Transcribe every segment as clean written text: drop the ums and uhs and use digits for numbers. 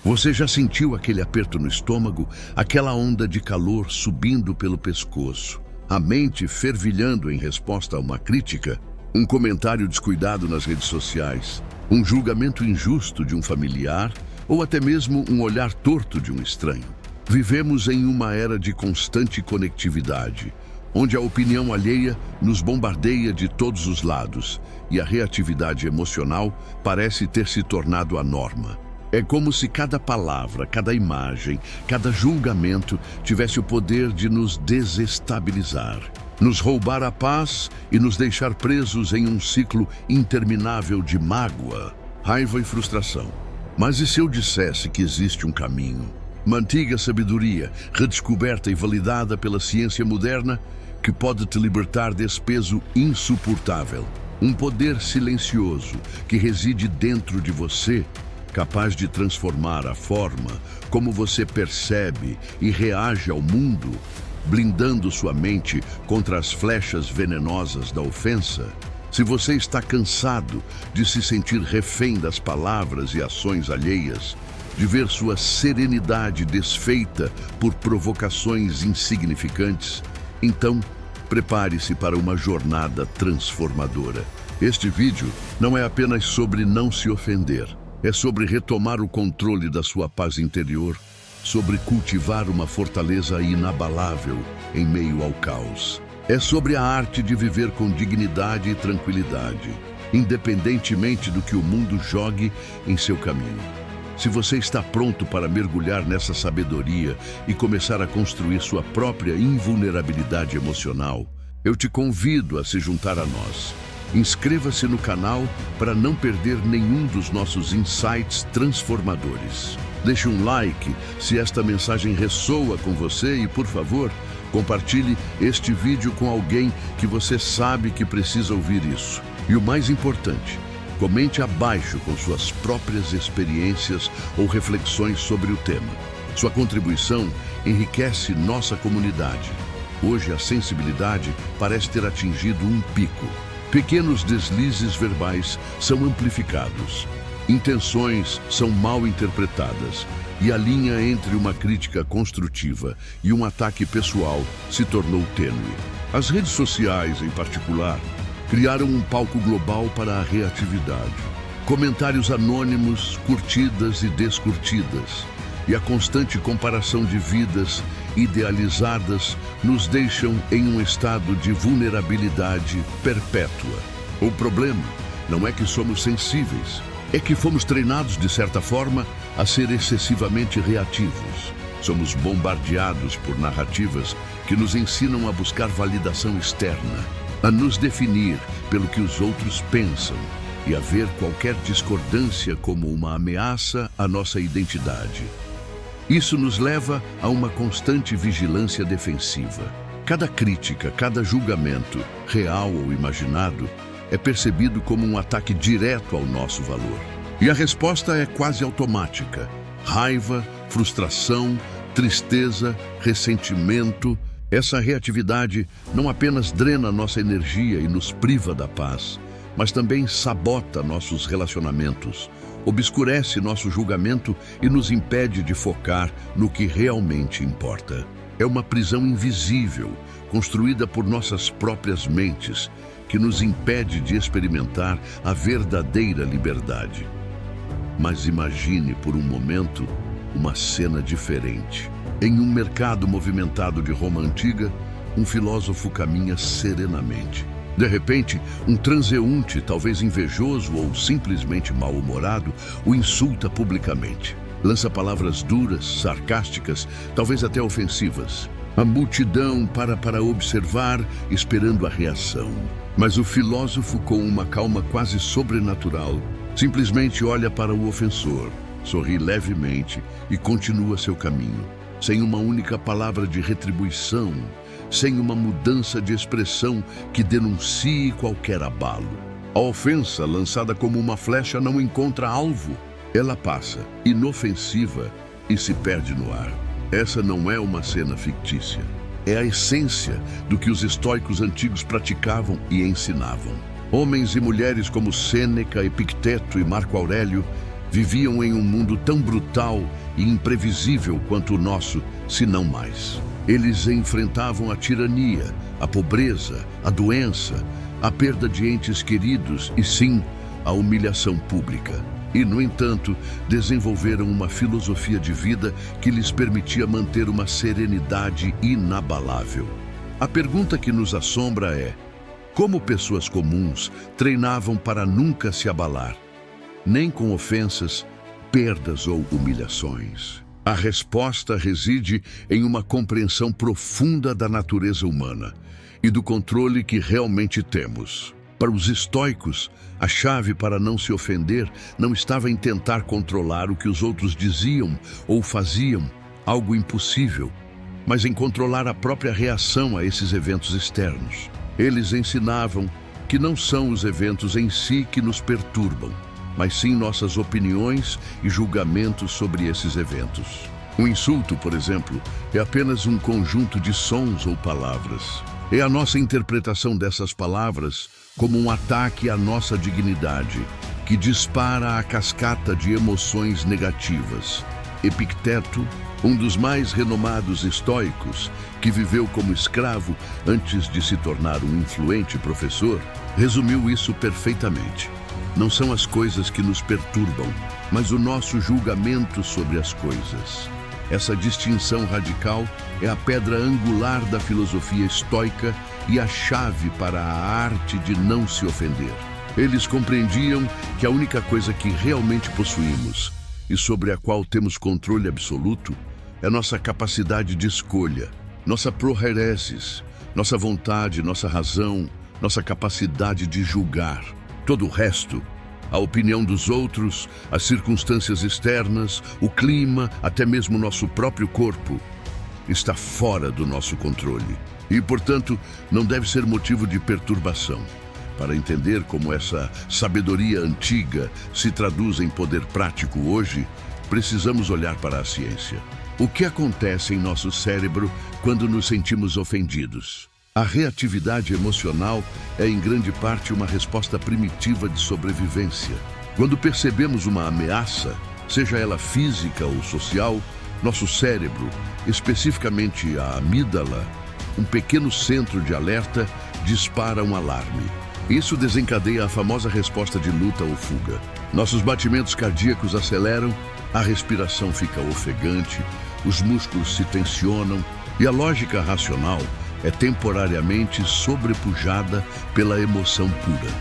Você já sentiu aquele aperto no estômago, aquela onda de calor subindo pelo pescoço, a mente fervilhando em resposta a uma crítica, um comentário descuidado nas redes sociais, um julgamento injusto de um familiar ou até mesmo um olhar torto de um estranho? Vivemos em uma era de constante conectividade, onde a opinião alheia nos bombardeia de todos os lados e a reatividade emocional parece ter se tornado a norma. É como se cada palavra, cada imagem, cada julgamento tivesse o poder de nos desestabilizar, nos roubar a paz e nos deixar presos em um ciclo interminável de mágoa, raiva e frustração. Mas e se eu dissesse que existe um caminho, uma antiga sabedoria, redescoberta e validada pela ciência moderna, que pode te libertar desse peso insuportável? Um poder silencioso que reside dentro de você, capaz de transformar a forma como você percebe e reage ao mundo, blindando sua mente contra as flechas venenosas da ofensa. Se você está cansado de se sentir refém das palavras e ações alheias, de ver sua serenidade desfeita por provocações insignificantes, então prepare-se para uma jornada transformadora. Este vídeo não é apenas sobre não se ofender, é sobre retomar o controle da sua paz interior, sobre cultivar uma fortaleza inabalável em meio ao caos. É sobre a arte de viver com dignidade e tranquilidade, independentemente do que o mundo jogue em seu caminho. Se você está pronto para mergulhar nessa sabedoria e começar a construir sua própria invulnerabilidade emocional, eu te convido a se juntar a nós. Inscreva-se no canal para não perder nenhum dos nossos insights transformadores. Deixe um like se esta mensagem ressoa com você e, por favor, compartilhe este vídeo com alguém que você sabe que precisa ouvir isso. E o mais importante, comente abaixo com suas próprias experiências ou reflexões sobre o tema. Sua contribuição enriquece nossa comunidade. Hoje a sensibilidade parece ter atingido um pico. Pequenos deslizes verbais são amplificados. Intenções são mal interpretadas e a linha entre uma crítica construtiva e um ataque pessoal se tornou tênue. As redes sociais, em particular, criaram um palco global para a reatividade. Comentários anônimos, curtidas e descurtidas, e a constante comparação de vidas idealizadas nos deixam em um estado de vulnerabilidade perpétua. O problema não é que somos sensíveis, é que fomos treinados, de certa forma, a ser excessivamente reativos. Somos bombardeados por narrativas que nos ensinam a buscar validação externa, a nos definir pelo que os outros pensam e a ver qualquer discordância como uma ameaça à nossa identidade. Isso nos leva a uma constante vigilância defensiva. Cada crítica, cada julgamento, real ou imaginado, é percebido como um ataque direto ao nosso valor. E a resposta é quase automática. Raiva, frustração, tristeza, ressentimento. Essa reatividade não apenas drena nossa energia e nos priva da paz, mas também sabota nossos relacionamentos, obscurece nosso julgamento e nos impede de focar no que realmente importa. É uma prisão invisível, construída por nossas próprias mentes, que nos impede de experimentar a verdadeira liberdade. Mas imagine por um momento uma cena diferente. Em um mercado movimentado de Roma antiga, um filósofo caminha serenamente. De repente, um transeunte, talvez invejoso ou simplesmente mal-humorado, o insulta publicamente. Lança palavras duras, sarcásticas, talvez até ofensivas. A multidão para observar, esperando a reação. Mas o filósofo, com uma calma quase sobrenatural, simplesmente olha para o ofensor, sorri levemente e continua seu caminho, sem uma única palavra de retribuição, sem uma mudança de expressão que denuncie qualquer abalo. A ofensa, lançada como uma flecha, não encontra alvo. Ela passa, inofensiva, e se perde no ar. Essa não é uma cena fictícia. É a essência do que os estoicos antigos praticavam e ensinavam. Homens e mulheres como Sêneca, Epicteto e Marco Aurélio Viviam em um mundo tão brutal e imprevisível quanto o nosso, se não mais. Eles enfrentavam a tirania, a pobreza, a doença, a perda de entes queridos e, sim, a humilhação pública. E, no entanto, desenvolveram uma filosofia de vida que lhes permitia manter uma serenidade inabalável. A pergunta que nos assombra é: como pessoas comuns treinavam para nunca se abalar, nem com ofensas, perdas ou humilhações? A resposta reside em uma compreensão profunda da natureza humana e do controle que realmente temos. Para os estoicos, a chave para não se ofender não estava em tentar controlar o que os outros diziam ou faziam, algo impossível, mas em controlar a própria reação a esses eventos externos. Eles ensinavam que não são os eventos em si que nos perturbam, mas sim nossas opiniões e julgamentos sobre esses eventos. Um insulto, por exemplo, é apenas um conjunto de sons ou palavras. É a nossa interpretação dessas palavras como um ataque à nossa dignidade, que dispara a cascata de emoções negativas. Epicteto, um dos mais renomados estoicos, que viveu como escravo antes de se tornar um influente professor, resumiu isso perfeitamente. Não são as coisas que nos perturbam, mas o nosso julgamento sobre as coisas. Essa distinção radical é a pedra angular da filosofia estoica e a chave para a arte de não se ofender. Eles compreendiam que a única coisa que realmente possuímos e sobre a qual temos controle absoluto é nossa capacidade de escolha, nossa prohairesis, nossa vontade, nossa razão, nossa capacidade de julgar. Todo o resto, a opinião dos outros, as circunstâncias externas, o clima, até mesmo nosso próprio corpo, está fora do nosso controle e, portanto, não deve ser motivo de perturbação. Para entender como essa sabedoria antiga se traduz em poder prático hoje, precisamos olhar para a ciência. O que acontece em nosso cérebro quando nos sentimos ofendidos? A reatividade emocional é em grande parte uma resposta primitiva de sobrevivência. Quando percebemos uma ameaça, seja ela física ou social, nosso cérebro, especificamente a amígdala, um pequeno centro de alerta, dispara um alarme. Isso desencadeia a famosa resposta de luta ou fuga. Nossos batimentos cardíacos aceleram, a respiração fica ofegante, os músculos se tensionam e a lógica racional é temporariamente sobrepujada pela emoção pura.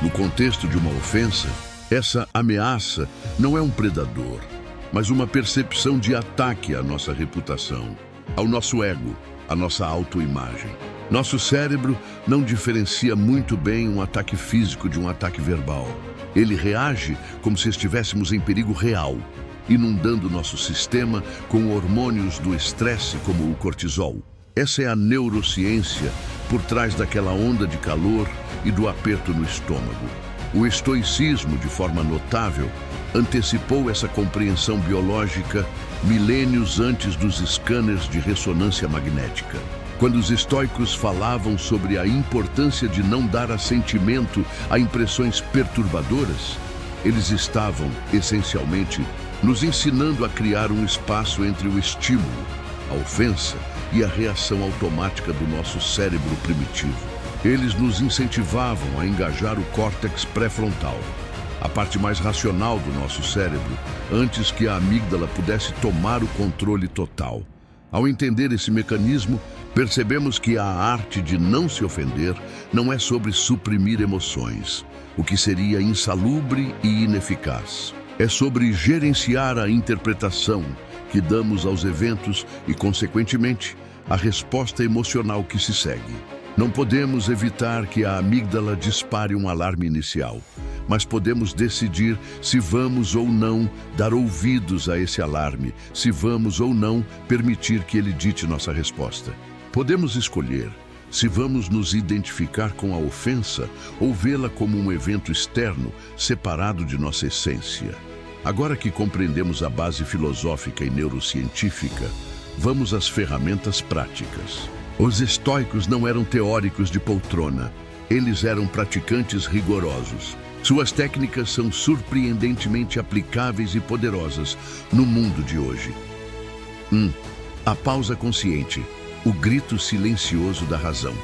No contexto de uma ofensa, essa ameaça não é um predador, mas uma percepção de ataque à nossa reputação, ao nosso ego, à nossa autoimagem. Nosso cérebro não diferencia muito bem um ataque físico de um ataque verbal. Ele reage como se estivéssemos em perigo real, inundando nosso sistema com hormônios do estresse como o cortisol. Essa é a neurociência por trás daquela onda de calor e do aperto no estômago. O estoicismo, de forma notável, antecipou essa compreensão biológica milênios antes dos scanners de ressonância magnética. Quando os estoicos falavam sobre a importância de não dar assentimento a impressões perturbadoras, eles estavam, essencialmente, nos ensinando a criar um espaço entre o estímulo, a ofensa e a reação automática do nosso cérebro primitivo. Eles nos incentivavam a engajar o córtex pré-frontal, a parte mais racional do nosso cérebro, antes que a amígdala pudesse tomar o controle total. Ao entender esse mecanismo, percebemos que a arte de não se ofender não é sobre suprimir emoções, o que seria insalubre e ineficaz. É sobre gerenciar a interpretação que damos aos eventos e, consequentemente, a resposta emocional que se segue. Não podemos evitar que a amígdala dispare um alarme inicial, mas podemos decidir se vamos ou não dar ouvidos a esse alarme, se vamos ou não permitir que ele dite nossa resposta. Podemos escolher se vamos nos identificar com a ofensa ou vê-la como um evento externo separado de nossa essência. Agora que compreendemos a base filosófica e neurocientífica, vamos às ferramentas práticas. Os estoicos não eram teóricos de poltrona, eles eram praticantes rigorosos. Suas técnicas são surpreendentemente aplicáveis e poderosas no mundo de hoje. 1. A pausa consciente, o grito silencioso da razão.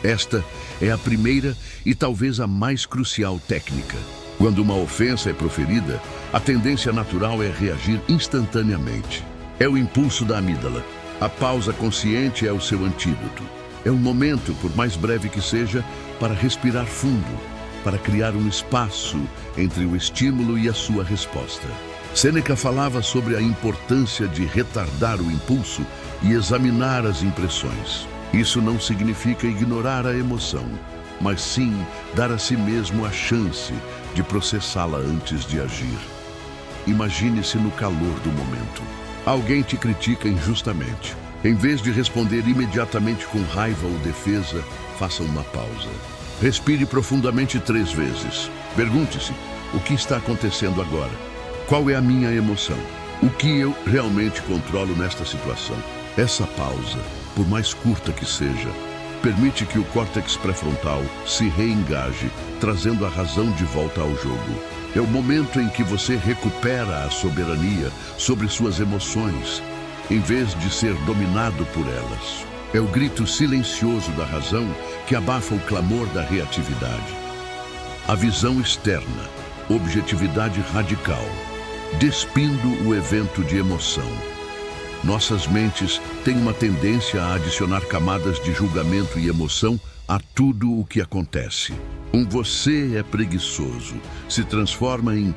Esta é a primeira e talvez a mais crucial técnica. Quando uma ofensa é proferida, a tendência natural é reagir instantaneamente. É o impulso da amígdala. A pausa consciente é o seu antídoto. É um momento, por mais breve que seja, para respirar fundo, para criar um espaço entre o estímulo e a sua resposta. Sêneca falava sobre a importância de retardar o impulso e examinar as impressões. Isso não significa ignorar a emoção, mas sim dar a si mesmo a chance de processá-la antes de agir. Imagine-se no calor do momento. Alguém te critica injustamente. Em vez de responder imediatamente com raiva ou defesa, faça uma pausa. Respire profundamente 3 vezes. Pergunte-se: o que está acontecendo agora? Qual é a minha emoção? O que eu realmente controlo nesta situação? Essa pausa, por mais curta que seja, permite que o córtex pré-frontal se reengaje, trazendo a razão de volta ao jogo. É o momento em que você recupera a soberania sobre suas emoções, em vez de ser dominado por elas. É o grito silencioso da razão que abafa o clamor da reatividade. A visão externa, objetividade radical, despindo o evento de emoção. Nossas mentes têm uma tendência a adicionar camadas de julgamento e emoção a tudo o que acontece. Você é preguiçoso se transforma em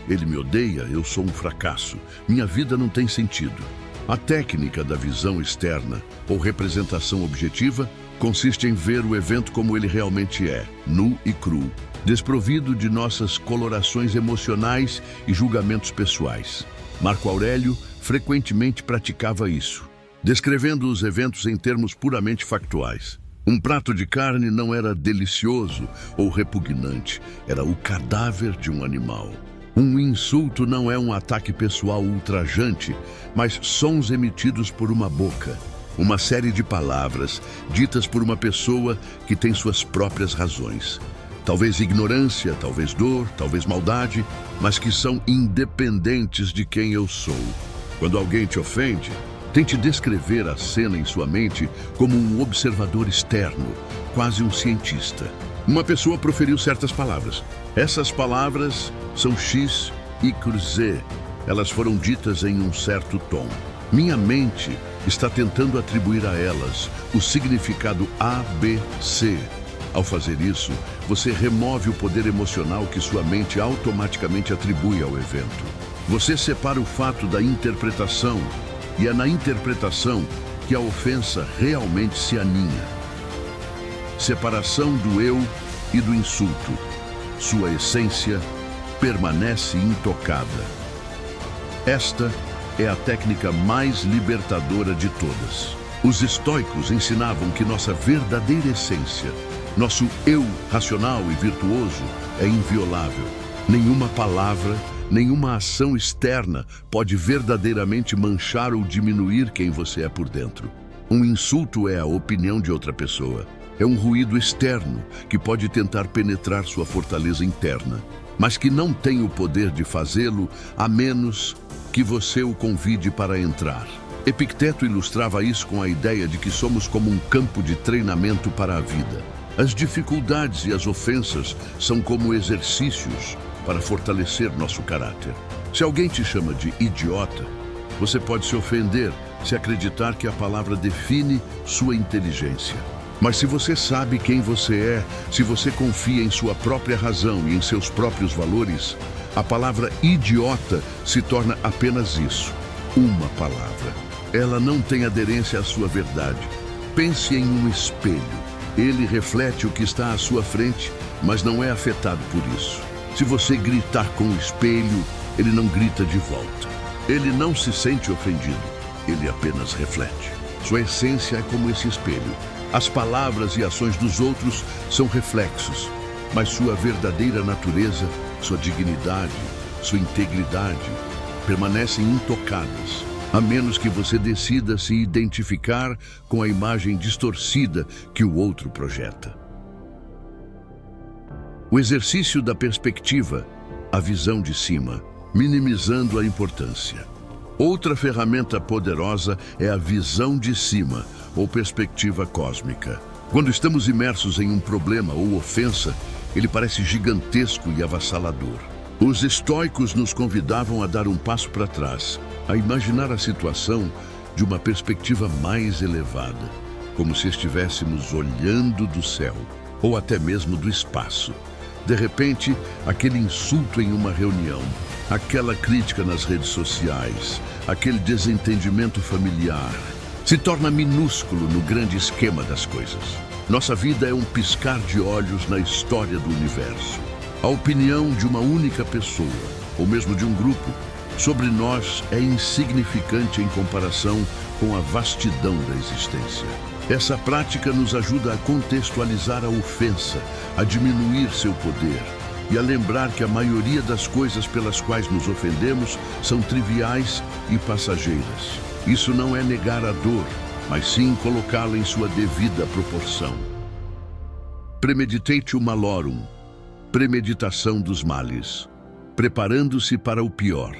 ele me odeia, eu sou um fracasso, minha vida não tem sentido. A técnica da visão externa, ou representação objetiva, consiste em ver o evento como ele realmente é, nu e cru, desprovido de nossas colorações emocionais e julgamentos pessoais. Marco Aurélio frequentemente praticava isso, descrevendo os eventos em termos puramente factuais. Um prato de carne não era delicioso ou repugnante, era o cadáver de um animal. Um insulto não é um ataque pessoal ultrajante, mas sons emitidos por uma boca. Uma série de palavras ditas por uma pessoa que tem suas próprias razões. Talvez ignorância, talvez dor, talvez maldade, mas que são independentes de quem eu sou. Quando alguém te ofende, tente descrever a cena em sua mente como um observador externo, quase um cientista. Uma pessoa proferiu certas palavras. Essas palavras são X, Y, Z. Elas foram ditas em um certo tom. Minha mente está tentando atribuir a elas o significado A, B, C. Ao fazer isso, você remove o poder emocional que sua mente automaticamente atribui ao evento. Você separa o fato da interpretação, e é na interpretação que a ofensa realmente se aninha. Separação do eu e do insulto. Sua essência permanece intocada. Esta é a técnica mais libertadora de todas. Os estoicos ensinavam que nossa verdadeira essência, nosso eu racional e virtuoso, é inviolável. Nenhuma palavra, nenhuma ação externa pode verdadeiramente manchar ou diminuir quem você é por dentro. Um insulto é a opinião de outra pessoa. É um ruído externo que pode tentar penetrar sua fortaleza interna, mas que não tem o poder de fazê-lo a menos que você o convide para entrar. Epicteto ilustrava isso com a ideia de que somos como um campo de treinamento para a vida. As dificuldades e as ofensas são como exercícios para fortalecer nosso caráter. Se alguém te chama de idiota, você pode se ofender se acreditar que a palavra define sua inteligência. Mas se você sabe quem você é, se você confia em sua própria razão e em seus próprios valores, a palavra idiota se torna apenas isso, uma palavra. Ela não tem aderência à sua verdade. Pense em um espelho. Ele reflete o que está à sua frente, mas não é afetado por isso. Se você gritar com o espelho, ele não grita de volta. Ele não se sente ofendido, ele apenas reflete. Sua essência é como esse espelho. As palavras e ações dos outros são reflexos, mas sua verdadeira natureza, sua dignidade, sua integridade permanecem intocadas, a menos que você decida se identificar com a imagem distorcida que o outro projeta. O exercício da perspectiva, a visão de cima, minimizando a importância. Outra ferramenta poderosa é a visão de cima, ou perspectiva cósmica. Quando estamos imersos em um problema ou ofensa, ele parece gigantesco e avassalador. Os estoicos nos convidavam a dar um passo para trás, a imaginar a situação de uma perspectiva mais elevada, como se estivéssemos olhando do céu, ou até mesmo do espaço. De repente, aquele insulto em uma reunião, aquela crítica nas redes sociais, aquele desentendimento familiar, se torna minúsculo no grande esquema das coisas. Nossa vida é um piscar de olhos na história do universo. A opinião de uma única pessoa, ou mesmo de um grupo, sobre nós é insignificante em comparação com a vastidão da existência. Essa prática nos ajuda a contextualizar a ofensa, a diminuir seu poder e a lembrar que a maioria das coisas pelas quais nos ofendemos são triviais e passageiras. Isso não é negar a dor, mas sim colocá-la em sua devida proporção. Premeditatio malorum, premeditação dos males, preparando-se para o pior.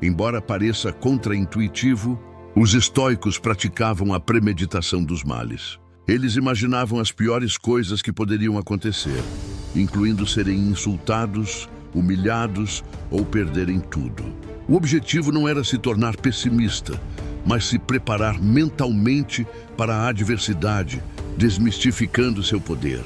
Embora pareça contraintuitivo, os estoicos praticavam a premeditação dos males. Eles imaginavam as piores coisas que poderiam acontecer, incluindo serem insultados, humilhados ou perderem tudo. O objetivo não era se tornar pessimista, mas se preparar mentalmente para a adversidade, desmistificando seu poder.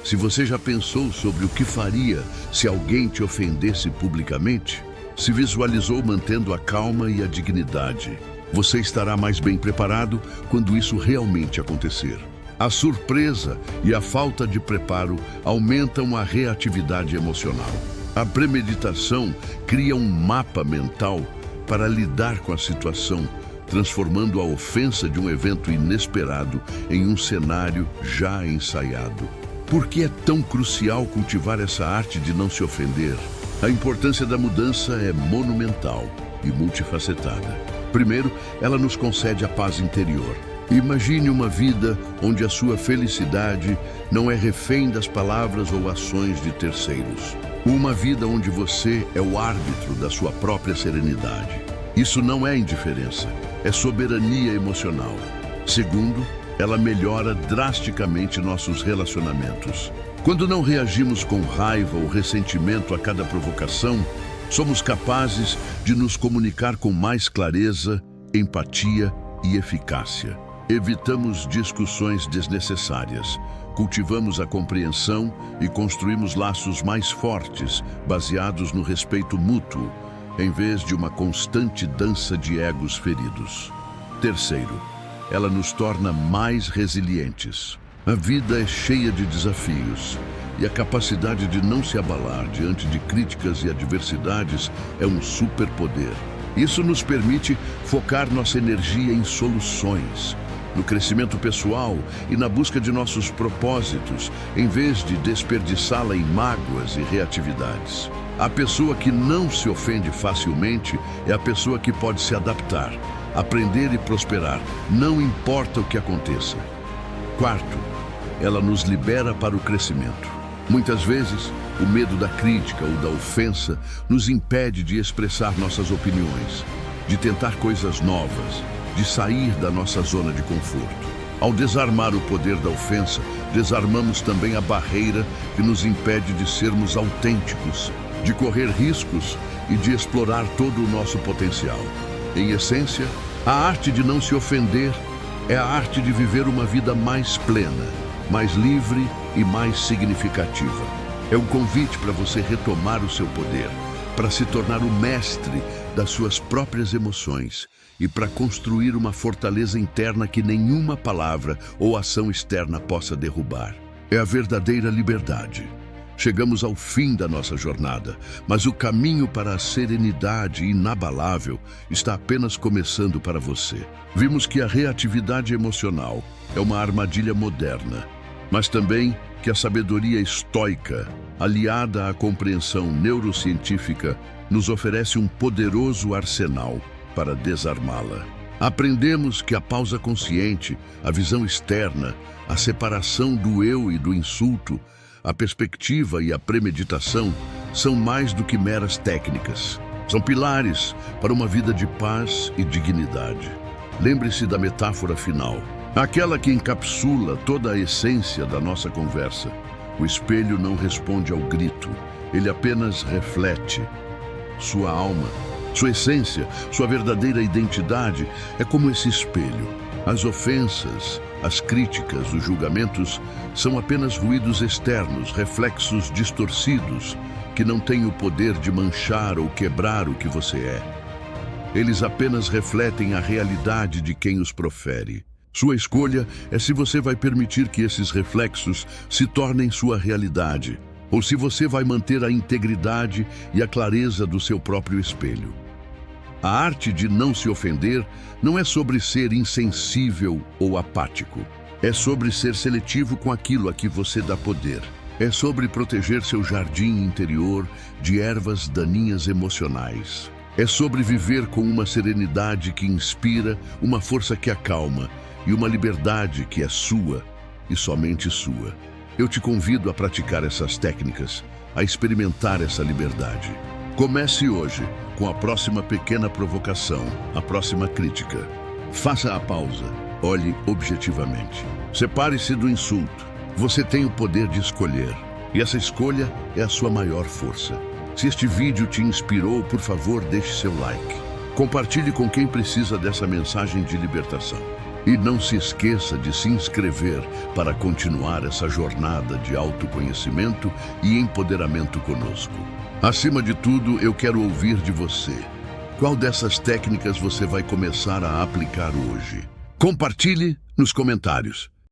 Se você já pensou sobre o que faria se alguém te ofendesse publicamente, se visualizou mantendo a calma e a dignidade, você estará mais bem preparado quando isso realmente acontecer. A surpresa e a falta de preparo aumentam a reatividade emocional. A premeditação cria um mapa mental para lidar com a situação, transformando a ofensa de um evento inesperado em um cenário já ensaiado. Por que é tão crucial cultivar essa arte de não se ofender? A importância da mudança é monumental e multifacetada. Primeiro, ela nos concede a paz interior. Imagine uma vida onde a sua felicidade não é refém das palavras ou ações de terceiros. Uma vida onde você é o árbitro da sua própria serenidade. Isso não é indiferença, é soberania emocional. Segundo, ela melhora drasticamente nossos relacionamentos. Quando não reagimos com raiva ou ressentimento a cada provocação, somos capazes de nos comunicar com mais clareza, empatia e eficácia. Evitamos discussões desnecessárias, cultivamos a compreensão e construímos laços mais fortes, baseados no respeito mútuo, em vez de uma constante dança de egos feridos. Terceiro, ela nos torna mais resilientes. A vida é cheia de desafios e a capacidade de não se abalar diante de críticas e adversidades é um superpoder. Isso nos permite focar nossa energia em soluções, no crescimento pessoal e na busca de nossos propósitos, em vez de desperdiçá-la em mágoas e reatividades. A pessoa que não se ofende facilmente é a pessoa que pode se adaptar, aprender e prosperar, não importa o que aconteça. Quarto, ela nos libera para o crescimento. Muitas vezes, o medo da crítica ou da ofensa nos impede de expressar nossas opiniões, de tentar coisas novas, de sair da nossa zona de conforto. Ao desarmar o poder da ofensa, desarmamos também a barreira que nos impede de sermos autênticos, de correr riscos e de explorar todo o nosso potencial. Em essência, a arte de não se ofender é a arte de viver uma vida mais plena, mais livre e mais significativa. É um convite para você retomar o seu poder, para se tornar o mestre das suas próprias emoções e para construir uma fortaleza interna que nenhuma palavra ou ação externa possa derrubar. É a verdadeira liberdade. Chegamos ao fim da nossa jornada, mas o caminho para a serenidade inabalável está apenas começando para você. Vimos que a reatividade emocional é uma armadilha moderna, mas também que a sabedoria estoica, aliada à compreensão neurocientífica, nos oferece um poderoso arsenal para desarmá-la. Aprendemos que a pausa consciente, a visão externa, a separação do eu e do insulto, a perspectiva e a premeditação são mais do que meras técnicas. São pilares para uma vida de paz e dignidade. Lembre-se da metáfora final, aquela que encapsula toda a essência da nossa conversa. O espelho não responde ao grito, ele apenas reflete. Sua alma, sua essência, sua verdadeira identidade é como esse espelho. As ofensas, as críticas, os julgamentos são apenas ruídos externos, reflexos distorcidos, que não têm o poder de manchar ou quebrar o que você é. Eles apenas refletem a realidade de quem os profere. Sua escolha é se você vai permitir que esses reflexos se tornem sua realidade, ou se você vai manter a integridade e a clareza do seu próprio espelho. A arte de não se ofender não é sobre ser insensível ou apático. É sobre ser seletivo com aquilo a que você dá poder. É sobre proteger seu jardim interior de ervas daninhas emocionais. É sobre viver com uma serenidade que inspira, uma força que acalma e uma liberdade que é sua e somente sua. Eu te convido a praticar essas técnicas, a experimentar essa liberdade. Comece hoje com a próxima pequena provocação, a próxima crítica. Faça a pausa, olhe objetivamente. Separe-se do insulto. Você tem o poder de escolher, e essa escolha é a sua maior força. Se este vídeo te inspirou, por favor, deixe seu like. Compartilhe com quem precisa dessa mensagem de libertação. E não se esqueça de se inscrever para continuar essa jornada de autoconhecimento e empoderamento conosco. Acima de tudo, eu quero ouvir de você. Qual dessas técnicas você vai começar a aplicar hoje? Compartilhe nos comentários.